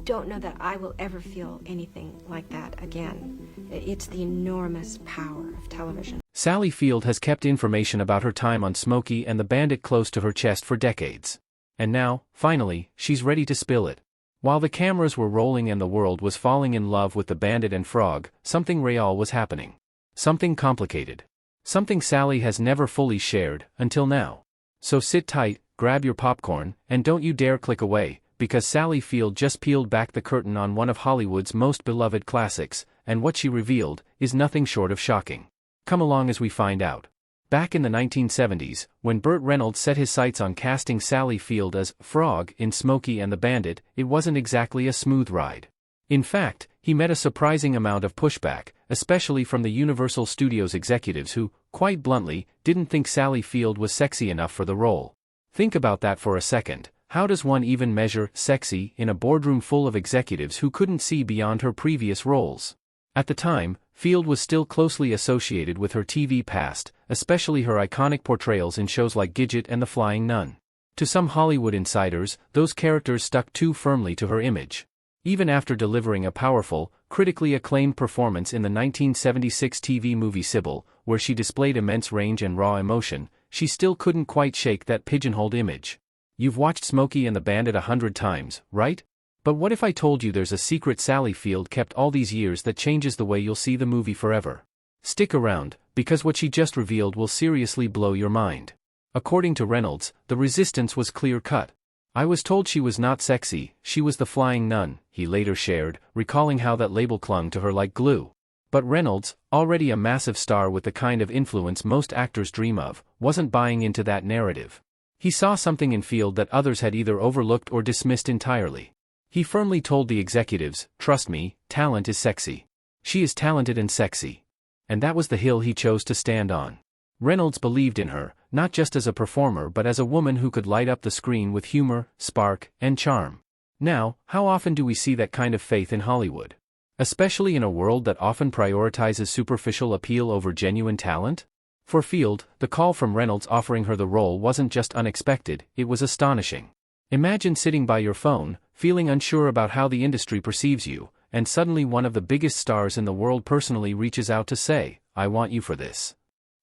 don't know that I will ever feel anything like that again. It's the enormous power of television. Sally Field has kept information about her time on Smokey and the Bandit close to her chest for decades. And now, finally, she's ready to spill it. While the cameras were rolling and the world was falling in love with the Bandit and Frog, something real was happening. Something complicated. Something Sally has never fully shared, until now. So sit tight, grab your popcorn, and don't you dare click away, because Sally Field just peeled back the curtain on one of Hollywood's most beloved classics, and what she revealed is nothing short of shocking. Come along as we find out. Back in the 1970s, when Burt Reynolds set his sights on casting Sally Field as Frog in Smokey and the Bandit, it wasn't exactly a smooth ride. In fact, he met a surprising amount of pushback, especially from the Universal Studios executives who, quite bluntly, didn't think Sally Field was sexy enough for the role. Think about that for a second. How does one even measure sexy in a boardroom full of executives who couldn't see beyond her previous roles? At the time, Field was still closely associated with her TV past, especially her iconic portrayals in shows like Gidget and The Flying Nun. To some Hollywood insiders, those characters stuck too firmly to her image. Even after delivering a powerful, critically acclaimed performance in the 1976 TV movie Sybil, where she displayed immense range and raw emotion, she still couldn't quite shake that pigeonholed image. You've watched Smokey and the Bandit 100 times, right? But what if I told you there's a secret Sally Field kept all these years that changes the way you'll see the movie forever? Stick around, because what she just revealed will seriously blow your mind. According to Reynolds, the resistance was clear-cut. I was told she was not sexy, she was the Flying Nun, he later shared, recalling how that label clung to her like glue. But Reynolds, already a massive star with the kind of influence most actors dream of, wasn't buying into that narrative. He saw something in Field that others had either overlooked or dismissed entirely. He firmly told the executives, "Trust me, talent is sexy. She is talented and sexy." And that was the hill he chose to stand on. Reynolds believed in her, not just as a performer but as a woman who could light up the screen with humor, spark, and charm. Now, how often do we see that kind of faith in Hollywood? Especially in a world that often prioritizes superficial appeal over genuine talent? For Field, the call from Reynolds offering her the role wasn't just unexpected, it was astonishing. Imagine sitting by your phone, feeling unsure about how the industry perceives you, and suddenly one of the biggest stars in the world personally reaches out to say, "I want you for this."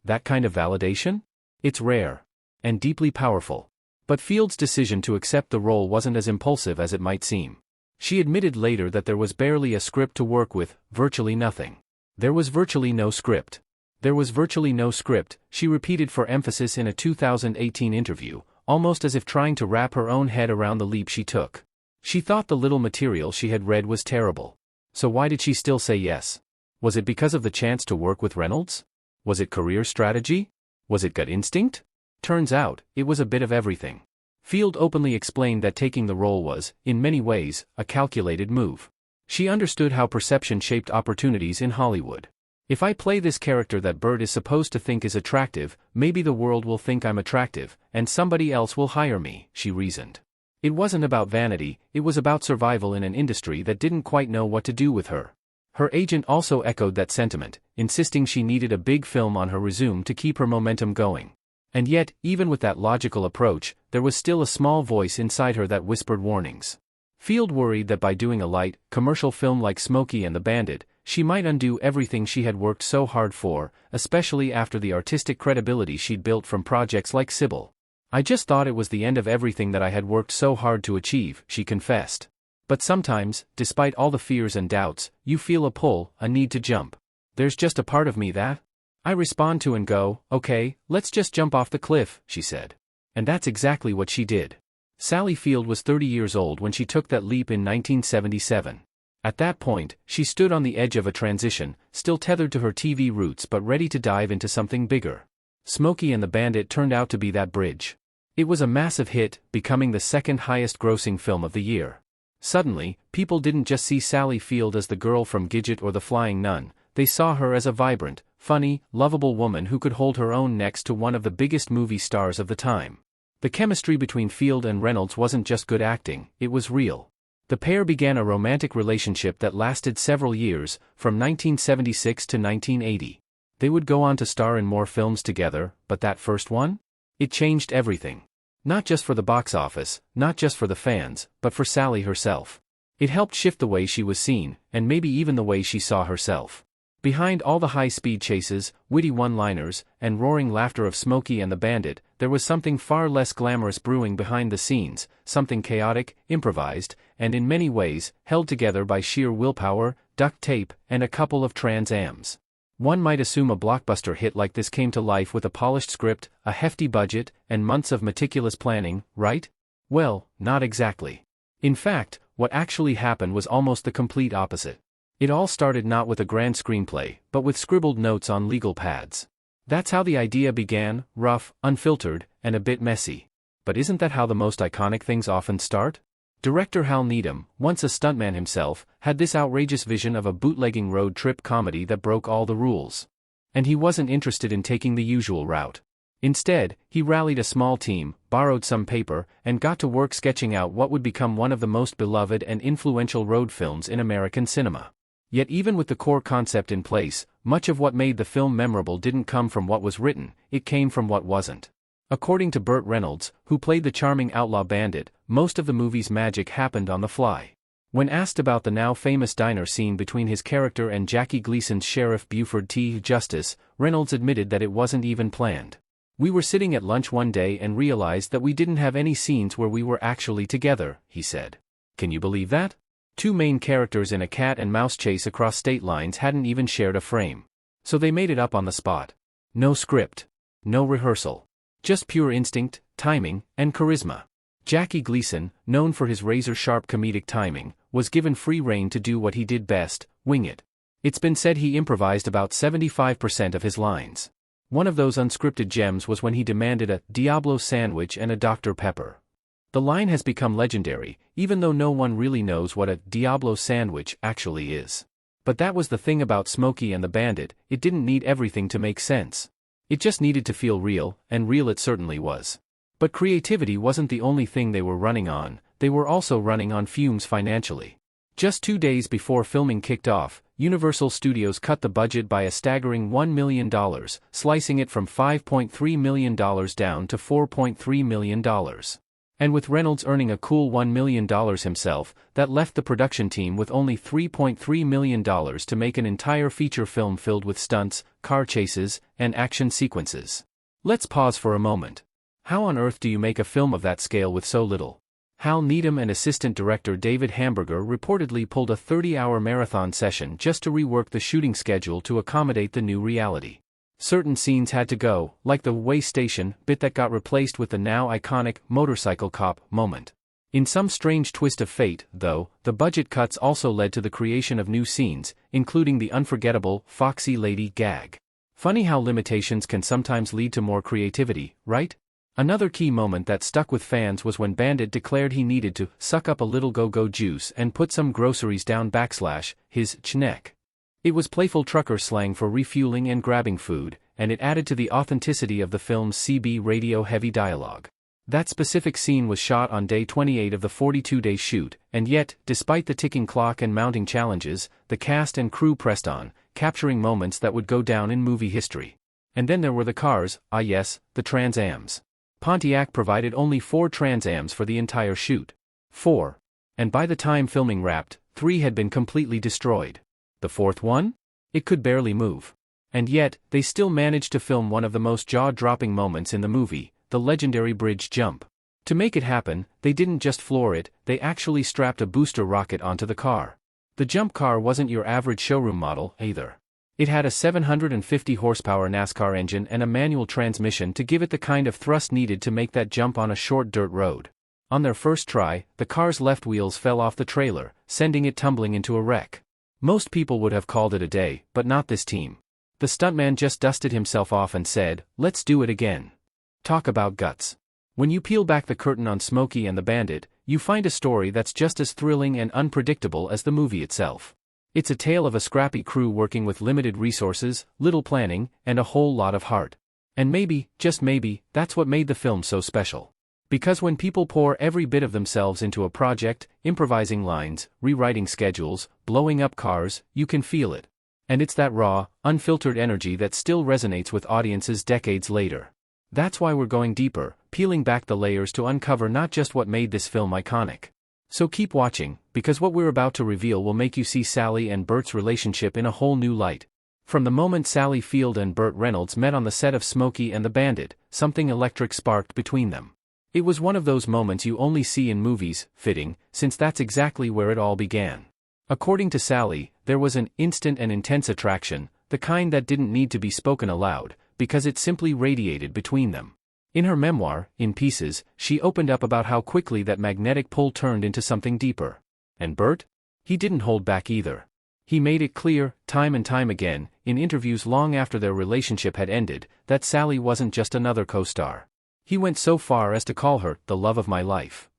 That kind of validation? It's rare. And deeply powerful. But Field's decision to accept the role wasn't as impulsive as it might seem. She admitted later that there was barely a script to work with, virtually nothing. There was virtually no script. There was virtually no script, she repeated for emphasis in a 2018 interview, almost as if trying to wrap her own head around the leap she took. She thought the little material she had read was terrible. So why did she still say yes? Was it because of the chance to work with Reynolds? Was it career strategy? Was it gut instinct? Turns out, it was a bit of everything. Field openly explained that taking the role was, in many ways, a calculated move. She understood how perception shaped opportunities in Hollywood. If I play this character that Burt is supposed to think is attractive, maybe the world will think I'm attractive, and somebody else will hire me, she reasoned. It wasn't about vanity, it was about survival in an industry that didn't quite know what to do with her. Her agent also echoed that sentiment, insisting she needed a big film on her resume to keep her momentum going. And yet, even with that logical approach, there was still a small voice inside her that whispered warnings. Field worried that by doing a light, commercial film like Smokey and the Bandit, she might undo everything she had worked so hard for, especially after the artistic credibility she'd built from projects like Sybil. "I just thought it was the end of everything that I had worked so hard to achieve," she confessed. But sometimes, despite all the fears and doubts, you feel a pull, a need to jump. There's just a part of me that I respond to and go, "Okay, let's just jump off the cliff," she said. And that's exactly what she did. Sally Field was 30 years old when she took that leap in 1977. At that point, she stood on the edge of a transition, still tethered to her TV roots but ready to dive into something bigger. Smokey and the Bandit turned out to be that bridge. It was a massive hit, becoming the second highest-grossing film of the year. Suddenly, people didn't just see Sally Field as the girl from Gidget or The Flying Nun, they saw her as a vibrant, funny, lovable woman who could hold her own next to one of the biggest movie stars of the time. The chemistry between Field and Reynolds wasn't just good acting, it was real. The pair began a romantic relationship that lasted several years, from 1976 to 1980. They would go on to star in more films together, but that first one? It changed everything. Not just for the box office, not just for the fans, but for Sally herself. It helped shift the way she was seen, and maybe even the way she saw herself. Behind all the high-speed chases, witty one-liners, and roaring laughter of Smokey and the Bandit, there was something far less glamorous brewing behind the scenes, something chaotic, improvised, and in many ways, held together by sheer willpower, duct tape, and a couple of Trans Ams. One might assume a blockbuster hit like this came to life with a polished script, a hefty budget, and months of meticulous planning, right? Well, not exactly. In fact, what actually happened was almost the complete opposite. It all started not with a grand screenplay, but with scribbled notes on legal pads. That's how the idea began, rough, unfiltered, and a bit messy. But isn't that how the most iconic things often start? Director Hal Needham, once a stuntman himself, had this outrageous vision of a bootlegging road trip comedy that broke all the rules. And he wasn't interested in taking the usual route. Instead, he rallied a small team, borrowed some paper, and got to work sketching out what would become one of the most beloved and influential road films in American cinema. Yet even with the core concept in place, much of what made the film memorable didn't come from what was written, it came from what wasn't. According to Burt Reynolds, who played the charming outlaw Bandit, most of the movie's magic happened on the fly. When asked about the now famous diner scene between his character and Jackie Gleason's Sheriff Buford T. Justice, Reynolds admitted that it wasn't even planned. "We were sitting at lunch one day and realized that we didn't have any scenes where we were actually together," he said. Can you believe that? Two main characters in a cat and mouse chase across state lines hadn't even shared a frame. So they made it up on the spot. No script. No rehearsal. Just pure instinct, timing, and charisma. Jackie Gleason, known for his razor-sharp comedic timing, was given free rein to do what he did best, wing it. It's been said he improvised about 75% of his lines. One of those unscripted gems was when he demanded a Diablo sandwich and a Dr. Pepper. The line has become legendary, even though no one really knows what a Diablo sandwich actually is. But that was the thing about Smokey and the Bandit, it didn't need everything to make sense. It just needed to feel real, and real it certainly was. But creativity wasn't the only thing they were running on, they were also running on fumes financially. Just 2 days before filming kicked off, Universal Studios cut the budget by a staggering $1 million, slicing it from $5.3 million down to $4.3 million. And with Reynolds earning a cool $1 million himself, that left the production team with only $3.3 million to make an entire feature film filled with stunts, car chases, and action sequences. Let's pause for a moment. How on earth do you make a film of that scale with so little? Hal Needham and assistant director David Hamburger reportedly pulled a 30-hour marathon session just to rework the shooting schedule to accommodate the new reality. Certain scenes had to go, like the way station bit that got replaced with the now iconic motorcycle cop moment. In some strange twist of fate, though, the budget cuts also led to the creation of new scenes, including the unforgettable Foxy Lady gag. Funny how limitations can sometimes lead to more creativity, right? Another key moment that stuck with fans was when Bandit declared he needed to suck up a little go-go juice and put some groceries down / his chneck. It was playful trucker slang for refueling and grabbing food, and it added to the authenticity of the film's CB radio-heavy dialogue. That specific scene was shot on day 28 of the 42-day shoot, and yet, despite the ticking clock and mounting challenges, the cast and crew pressed on, capturing moments that would go down in movie history. And then there were the cars, yes, the Trans Ams. Pontiac provided only 4 Trans Ams for the entire shoot. 4. And by the time filming wrapped, 3 had been completely destroyed. The 4th one? It could barely move. And yet, they still managed to film one of the most jaw-dropping moments in the movie, the legendary bridge jump. To make it happen, they didn't just floor it, they actually strapped a booster rocket onto the car. The jump car wasn't your average showroom model, either. It had a 750 horsepower NASCAR engine and a manual transmission to give it the kind of thrust needed to make that jump on a short dirt road. On their first try, the car's left wheels fell off the trailer, sending it tumbling into a wreck. Most people would have called it a day, but not this team. The stuntman just dusted himself off and said, "Let's do it again." Talk about guts. When you peel back the curtain on Smokey and the Bandit, you find a story that's just as thrilling and unpredictable as the movie itself. It's a tale of a scrappy crew working with limited resources, little planning, and a whole lot of heart. And maybe, just maybe, that's what made the film so special. Because when people pour every bit of themselves into a project, improvising lines, rewriting schedules, blowing up cars, you can feel it. And it's that raw, unfiltered energy that still resonates with audiences decades later. That's why we're going deeper, peeling back the layers to uncover not just what made this film iconic, So keep watching, because what we're about to reveal will make you see Sally and Burt's relationship in a whole new light. From the moment Sally Field and Burt Reynolds met on the set of Smokey and the Bandit, something electric sparked between them. It was one of those moments you only see in movies, fitting, since that's exactly where it all began. According to Sally, there was an instant and intense attraction, the kind that didn't need to be spoken aloud, because it simply radiated between them. In her memoir, In Pieces, she opened up about how quickly that magnetic pull turned into something deeper. And Burt? He didn't hold back either. He made it clear, time and time again, in interviews long after their relationship had ended, that Sally wasn't just another co-star. He went so far as to call her the love of my life.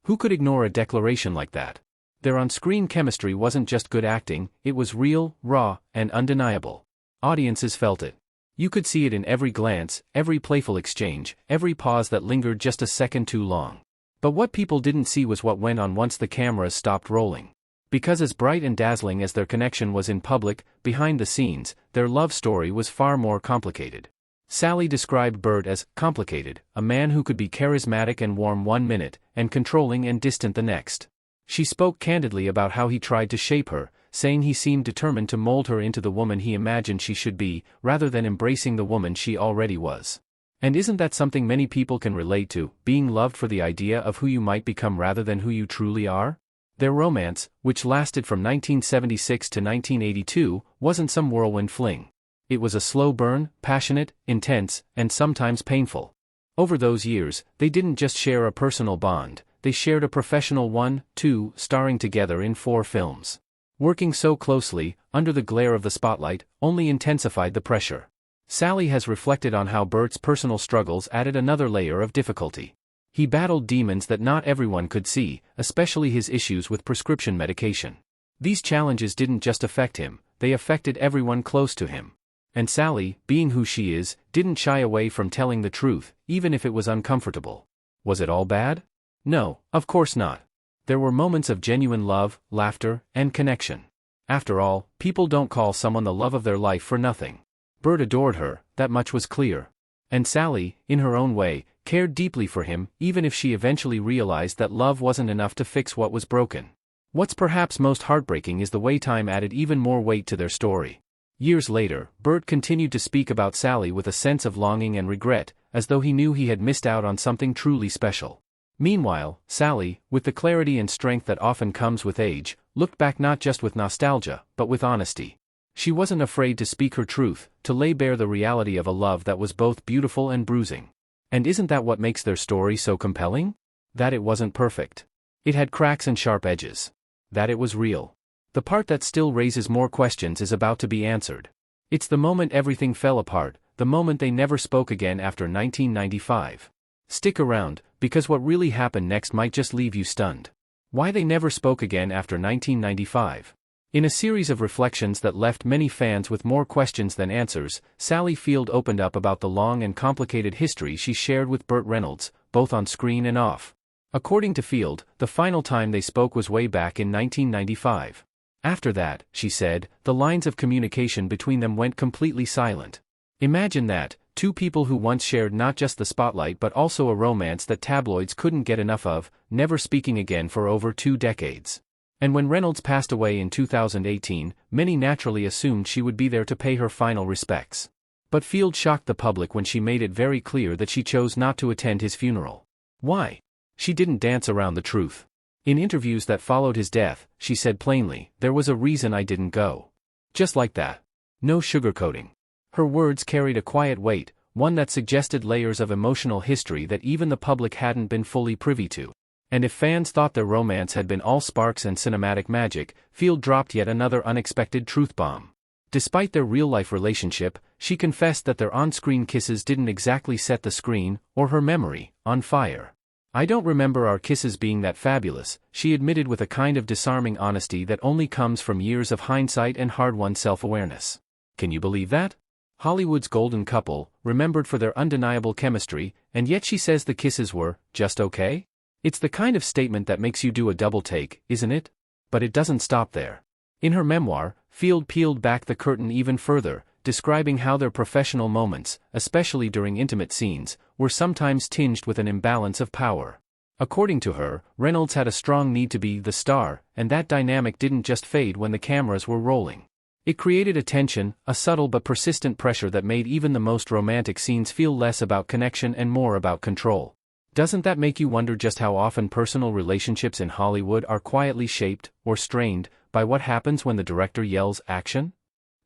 Who could ignore a declaration like that? Their on-screen chemistry wasn't just good acting, it was real, raw, and undeniable. Audiences felt it. You could see it in every glance, every playful exchange, every pause that lingered just a second too long. But what people didn't see was what went on once the cameras stopped rolling. Because as bright and dazzling as their connection was in public, behind the scenes, their love story was far more complicated. Sally described Burt as complicated, a man who could be charismatic and warm one minute, and controlling and distant the next. She spoke candidly about how he tried to shape her, saying he seemed determined to mold her into the woman he imagined she should be, rather than embracing the woman she already was. And isn't that something many people can relate to, being loved for the idea of who you might become rather than who you truly are? Their romance, which lasted from 1976 to 1982, wasn't some whirlwind fling. It was a slow burn, passionate, intense, and sometimes painful. Over those years, they didn't just share a personal bond, they shared a professional one, too, starring together in 4 films. Working so closely, under the glare of the spotlight, only intensified the pressure. Sally has reflected on how Burt's personal struggles added another layer of difficulty. He battled demons that not everyone could see, especially his issues with prescription medication. These challenges didn't just affect him, they affected everyone close to him. And Sally, being who she is, didn't shy away from telling the truth, even if it was uncomfortable. Was it all bad? No, of course not. There were moments of genuine love, laughter, and connection. After all, people don't call someone the love of their life for nothing. Burt adored her, that much was clear. And Sally, in her own way, cared deeply for him, even if she eventually realized that love wasn't enough to fix what was broken. What's perhaps most heartbreaking is the way time added even more weight to their story. Years later, Burt continued to speak about Sally with a sense of longing and regret, as though he knew he had missed out on something truly special. Meanwhile, Sally, with the clarity and strength that often comes with age, looked back not just with nostalgia, but with honesty. She wasn't afraid to speak her truth, to lay bare the reality of a love that was both beautiful and bruising. And isn't that what makes their story so compelling? That it wasn't perfect. It had cracks and sharp edges. That it was real. The part that still raises more questions is about to be answered. It's the moment everything fell apart, the moment they never spoke again after 1995. Stick around, because what really happened next might just leave you stunned. Why they never spoke again after 1995. In a series of reflections that left many fans with more questions than answers, Sally Field opened up about the long and complicated history she shared with Burt Reynolds, both on screen and off. According to Field, the final time they spoke was way back in 1995. After that, she said, the lines of communication between them went completely silent. Imagine that, two people who once shared not just the spotlight but also a romance that tabloids couldn't get enough of, never speaking again for over 2 decades. And when Reynolds passed away in 2018, many naturally assumed she would be there to pay her final respects. But Field shocked the public when she made it very clear that she chose not to attend his funeral. Why? She didn't dance around the truth. In interviews that followed his death, she said plainly, "There was a reason I didn't go." Just like that. No sugarcoating. Her words carried a quiet weight, one that suggested layers of emotional history that even the public hadn't been fully privy to. And if fans thought their romance had been all sparks and cinematic magic, Field dropped yet another unexpected truth bomb. Despite their real-life relationship, she confessed that their on-screen kisses didn't exactly set the screen, or her memory, on fire. "I don't remember our kisses being that fabulous," she admitted with a kind of disarming honesty that only comes from years of hindsight and hard-won self-awareness. Can you believe that? Hollywood's golden couple, remembered for their undeniable chemistry, and yet she says the kisses were just okay? It's the kind of statement that makes you do a double take, isn't it? But it doesn't stop there. In her memoir, Field peeled back the curtain even further, describing how their professional moments, especially during intimate scenes, were sometimes tinged with an imbalance of power. According to her, Reynolds had a strong need to be the star, and that dynamic didn't just fade when the cameras were rolling. It created a tension, a subtle but persistent pressure that made even the most romantic scenes feel less about connection and more about control. Doesn't that make you wonder just how often personal relationships in Hollywood are quietly shaped, or strained, by what happens when the director yells action?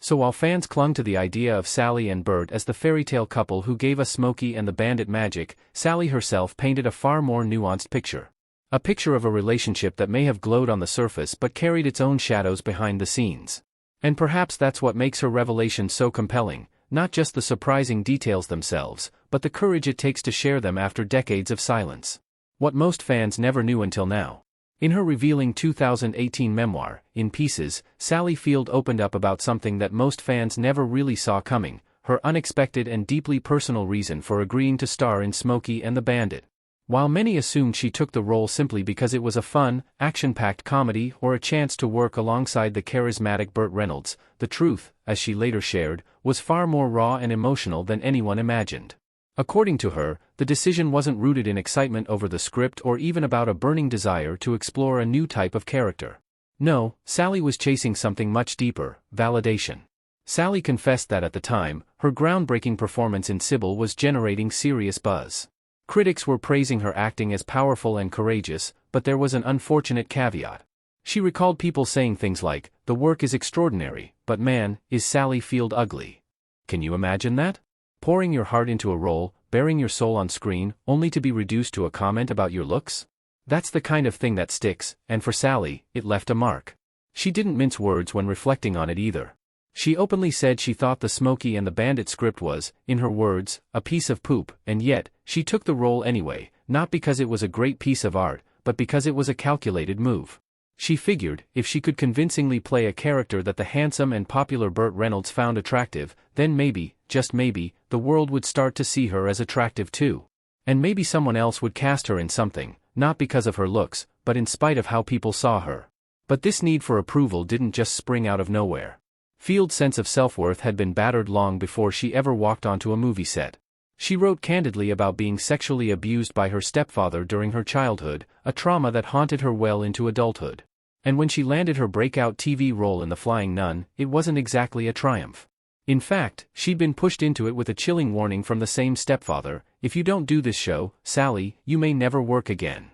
So while fans clung to the idea of Sally and Burt as the fairy tale couple who gave us Smokey and the Bandit magic, Sally herself painted a far more nuanced picture. A picture of a relationship that may have glowed on the surface but carried its own shadows behind the scenes. And perhaps that's what makes her revelation so compelling, not just the surprising details themselves, but the courage it takes to share them after decades of silence. What most fans never knew until now. In her revealing 2018 memoir, In Pieces, Sally Field opened up about something that most fans never really saw coming, her unexpected and deeply personal reason for agreeing to star in Smokey and the Bandit. While many assumed she took the role simply because it was a fun, action-packed comedy or a chance to work alongside the charismatic Burt Reynolds, the truth, as she later shared, was far more raw and emotional than anyone imagined. According to her, the decision wasn't rooted in excitement over the script or even about a burning desire to explore a new type of character. No, Sally was chasing something much deeper: validation. Sally confessed that at the time, her groundbreaking performance in Sybil was generating serious buzz. Critics were praising her acting as powerful and courageous, but there was an unfortunate caveat. She recalled people saying things like, "The work is extraordinary, but man, is Sally Field ugly." Can you imagine that? Pouring your heart into a role, bearing your soul on screen, only to be reduced to a comment about your looks? That's the kind of thing that sticks, and for Sally, it left a mark. She didn't mince words when reflecting on it either. She openly said she thought the Smokey and the Bandit script was, in her words, a piece of poop, and yet, she took the role anyway, not because it was a great piece of art, but because it was a calculated move. She figured, if she could convincingly play a character that the handsome and popular Burt Reynolds found attractive, then maybe, just maybe, the world would start to see her as attractive too. And maybe someone else would cast her in something, not because of her looks, but in spite of how people saw her. But this need for approval didn't just spring out of nowhere. Field's sense of self-worth had been battered long before she ever walked onto a movie set. She wrote candidly about being sexually abused by her stepfather during her childhood, a trauma that haunted her well into adulthood. And when she landed her breakout TV role in The Flying Nun, it wasn't exactly a triumph. In fact, she'd been pushed into it with a chilling warning from the same stepfather: "If you don't do this show, Sally, you may never work again."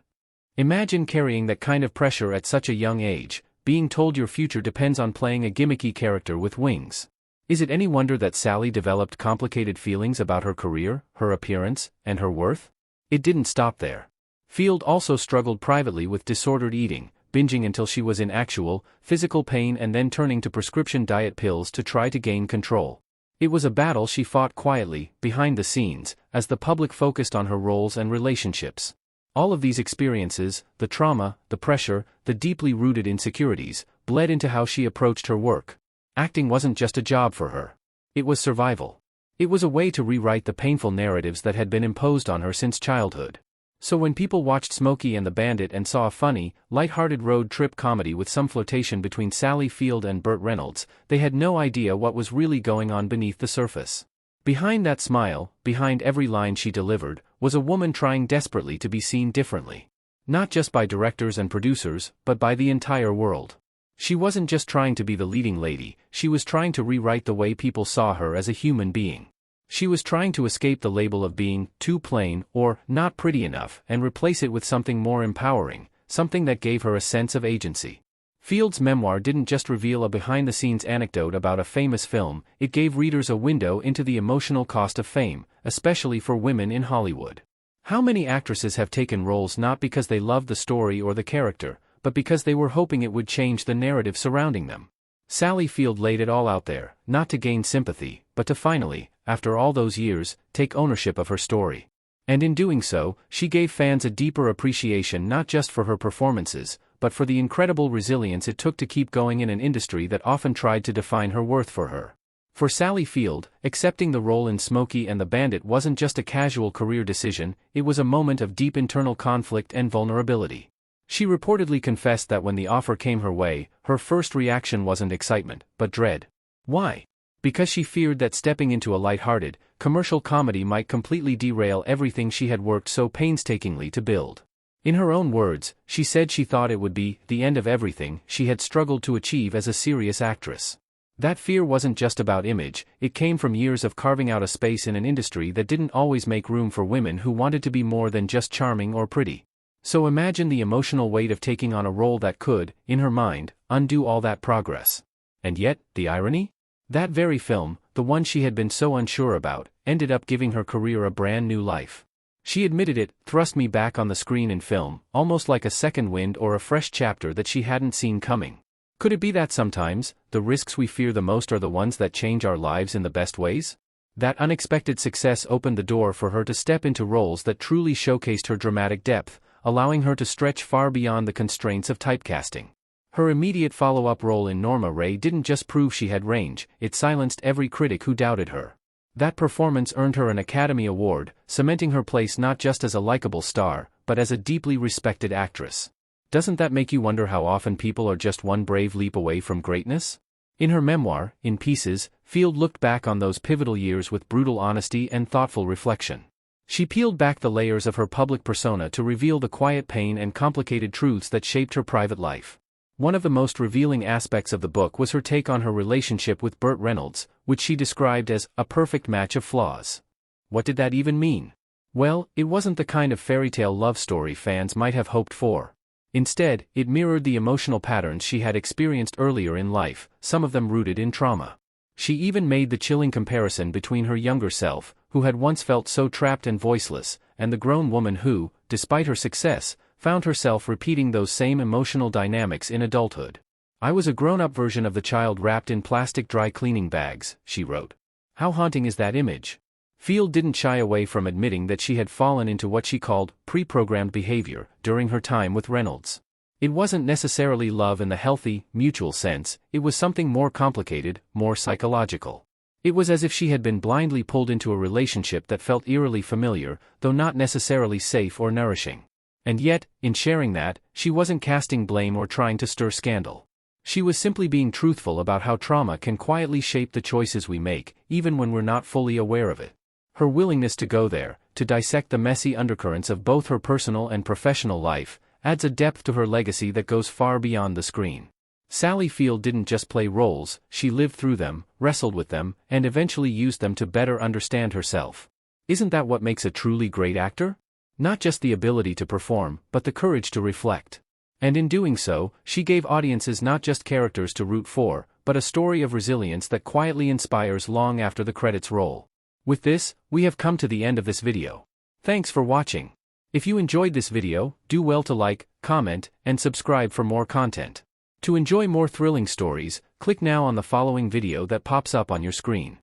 Imagine carrying that kind of pressure at such a young age, being told your future depends on playing a gimmicky character with wings. Is it any wonder that Sally developed complicated feelings about her career, her appearance, and her worth? It didn't stop there. Field also struggled privately with disordered eating, binging until she was in actual, physical pain and then turning to prescription diet pills to try to gain control. It was a battle she fought quietly, behind the scenes, as the public focused on her roles and relationships. All of these experiences, the trauma, the pressure, the deeply rooted insecurities, bled into how she approached her work. Acting wasn't just a job for her. It was survival. It was a way to rewrite the painful narratives that had been imposed on her since childhood. So when people watched Smokey and the Bandit and saw a funny, light-hearted road trip comedy with some flirtation between Sally Field and Burt Reynolds, they had no idea what was really going on beneath the surface. Behind that smile, behind every line she delivered, was a woman trying desperately to be seen differently. Not just by directors and producers, but by the entire world. She wasn't just trying to be the leading lady, she was trying to rewrite the way people saw her as a human being. She was trying to escape the label of being too plain or not pretty enough and replace it with something more empowering, something that gave her a sense of agency. Field's memoir didn't just reveal a behind-the-scenes anecdote about a famous film, it gave readers a window into the emotional cost of fame, especially for women in Hollywood. How many actresses have taken roles not because they loved the story or the character, but because they were hoping it would change the narrative surrounding them? Sally Field laid it all out there, not to gain sympathy, but to finally, after all those years, take ownership of her story. And in doing so, she gave fans a deeper appreciation not just for her performances, but for the incredible resilience it took to keep going in an industry that often tried to define her worth for her. For Sally Field, accepting the role in Smokey and the Bandit wasn't just a casual career decision, it was a moment of deep internal conflict and vulnerability. She reportedly confessed that when the offer came her way, her first reaction wasn't excitement, but dread. Why? Because she feared that stepping into a light-hearted, commercial comedy might completely derail everything she had worked so painstakingly to build. In her own words, she said she thought it would be the end of everything she had struggled to achieve as a serious actress. That fear wasn't just about image, it came from years of carving out a space in an industry that didn't always make room for women who wanted to be more than just charming or pretty. So imagine the emotional weight of taking on a role that could, in her mind, undo all that progress. And yet, the irony? That very film, the one she had been so unsure about, ended up giving her career a brand new life. She admitted it, thrust me back on the screen in film, almost like a second wind or a fresh chapter that she hadn't seen coming. Could it be that sometimes, the risks we fear the most are the ones that change our lives in the best ways? That unexpected success opened the door for her to step into roles that truly showcased her dramatic depth, allowing her to stretch far beyond the constraints of typecasting. Her immediate follow-up role in Norma Ray didn't just prove she had range, it silenced every critic who doubted her. That performance earned her an Academy Award, cementing her place not just as a likable star, but as a deeply respected actress. Doesn't that make you wonder how often people are just one brave leap away from greatness? In her memoir, In Pieces, Field looked back on those pivotal years with brutal honesty and thoughtful reflection. She peeled back the layers of her public persona to reveal the quiet pain and complicated truths that shaped her private life. One of the most revealing aspects of the book was her take on her relationship with Burt Reynolds, which she described as a perfect match of flaws. What did that even mean? Well, it wasn't the kind of fairy-tale love story fans might have hoped for. Instead, it mirrored the emotional patterns she had experienced earlier in life, some of them rooted in trauma. She even made the chilling comparison between her younger self, who had once felt so trapped and voiceless, and the grown woman who, despite her success, found herself repeating those same emotional dynamics in adulthood. I was a grown-up version of the child wrapped in plastic dry cleaning bags, she wrote. How haunting is that image? Field didn't shy away from admitting that she had fallen into what she called pre-programmed behavior during her time with Reynolds. It wasn't necessarily love in the healthy, mutual sense, it was something more complicated, more psychological. It was as if she had been blindly pulled into a relationship that felt eerily familiar, though not necessarily safe or nourishing. And yet, in sharing that, she wasn't casting blame or trying to stir scandal. She was simply being truthful about how trauma can quietly shape the choices we make, even when we're not fully aware of it. Her willingness to go there, to dissect the messy undercurrents of both her personal and professional life, adds a depth to her legacy that goes far beyond the screen. Sally Field didn't just play roles, she lived through them, wrestled with them, and eventually used them to better understand herself. Isn't that what makes a truly great actor? Not just the ability to perform, but the courage to reflect. And in doing so, she gave audiences not just characters to root for, but a story of resilience that quietly inspires long after the credits roll. With this, we have come to the end of this video. Thanks for watching. If you enjoyed this video, do well to like, comment, and subscribe for more content. To enjoy more thrilling stories, click now on the following video that pops up on your screen.